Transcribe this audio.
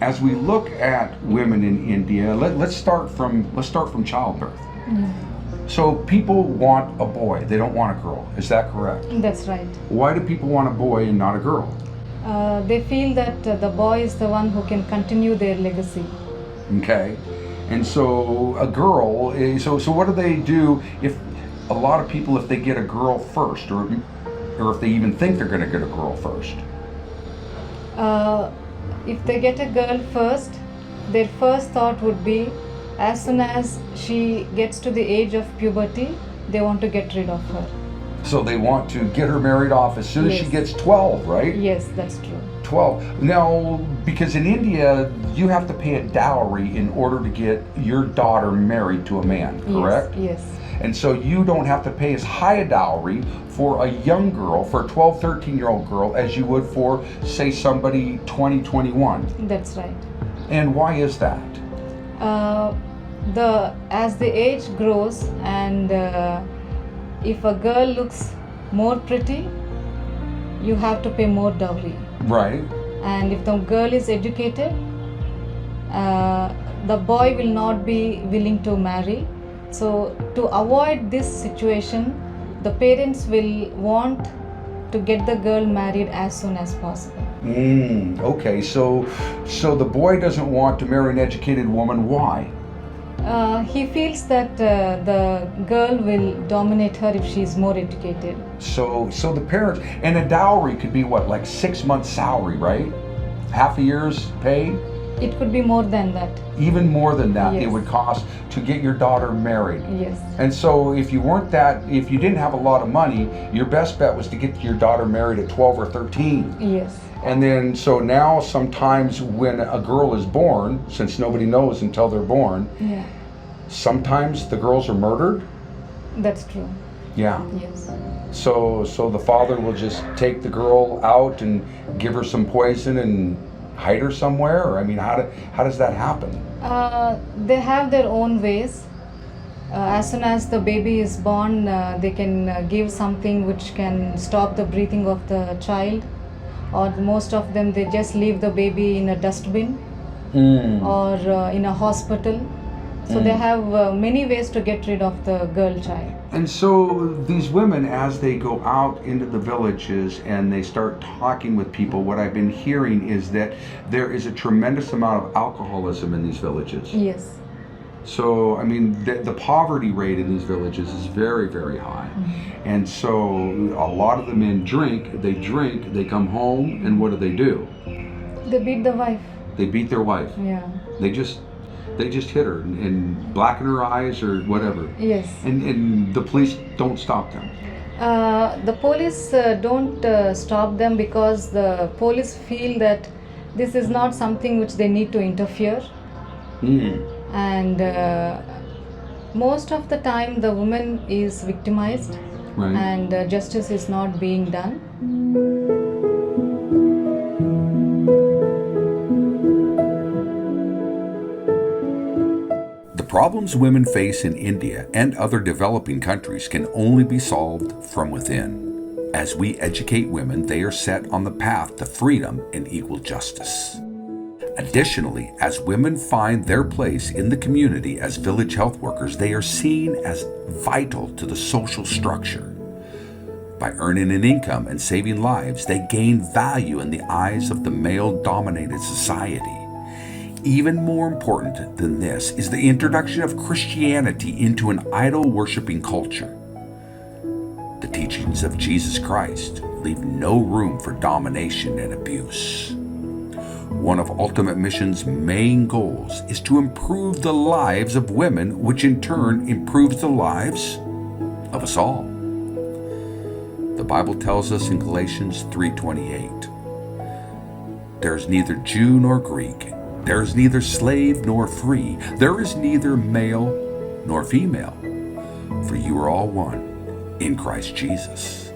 as we look at women in India, let's start from childbirth. So people want a boy, they don't want a girl. Is that correct? That's right. Why do people want a boy and not a girl? They feel that the boy is the one who can continue their legacy. Okay. And so a girl, so what do they do if a lot of people, if they get a girl first, or if they even think they're going to get a girl first? If they get a girl first, their first thought would be, as soon as she gets to the age of puberty, they want to get rid of her. So they want to get her married off as soon as she Yes. gets 12, right? Yes, that's true. 12. Now, because in India, you have to pay a dowry in order to get your daughter married to a man, correct? Yes. And so you don't have to pay as high a dowry for a young girl, for a 12, 13-year-old girl, as you would for, say, somebody 20, 21. That's right. And why is that? As the age grows, and if a girl looks more pretty, you have to pay more dowry. Right. And if the girl is educated, the boy will not be willing to marry. So to avoid this situation, the parents will want to get the girl married as soon as possible. Okay, so the boy doesn't want to marry an educated woman. Why? He feels that the girl will dominate her if she is more educated. So the parents, and a dowry could be what, like 6 months' salary, right? Half a year's pay? It could be more than that. Even more than that, it Yes. would cost to get your daughter married. Yes. And so if you didn't have a lot of money, your best bet was to get your daughter married at 12 or 13. Yes. And then, so now sometimes when a girl is born, since nobody knows until they're born, Yeah. sometimes the girls are murdered. That's true. Yeah. Yes. So the father will just take the girl out and give her some poison and hide her somewhere? Or, I mean, how does that happen? They have their own ways. As soon as the baby is born, they can give something which can stop the breathing of the child. Or most of them, they just leave the baby in a dustbin or in a hospital. So they have many ways to get rid of the girl child. And so these women, as they go out into the villages and they start talking with people, what I've been hearing is that there is a tremendous amount of alcoholism in these villages. Yes. So, I mean, the poverty rate in these villages is very, very high. And so a lot of the men drink, they come home, and what do? They beat the wife. They beat their wife. Yeah. They just hit her and blacken her eyes or whatever. Yes. And the police don't stop them. The police don't stop them because the police feel that this is not something which they need to interfere. And most of the time the woman is victimized, Right. and justice is not being done. The problems women face in India and other developing countries can only be solved from within. As we educate women, they are set on the path to freedom and equal justice. Additionally, as women find their place in the community as village health workers, they are seen as vital to the social structure. By earning an income and saving lives, they gain value in the eyes of the male-dominated society. Even more important than this is the introduction of Christianity into an idol-worshiping culture. The teachings of Jesus Christ leave no room for domination and abuse. One of Ultimate Mission's main goals is to improve the lives of women, which in turn improves the lives of us all. The Bible tells us in Galatians 3:28, "There is neither Jew nor Greek, there is neither slave nor free, there is neither male nor female, for you are all one in Christ Jesus."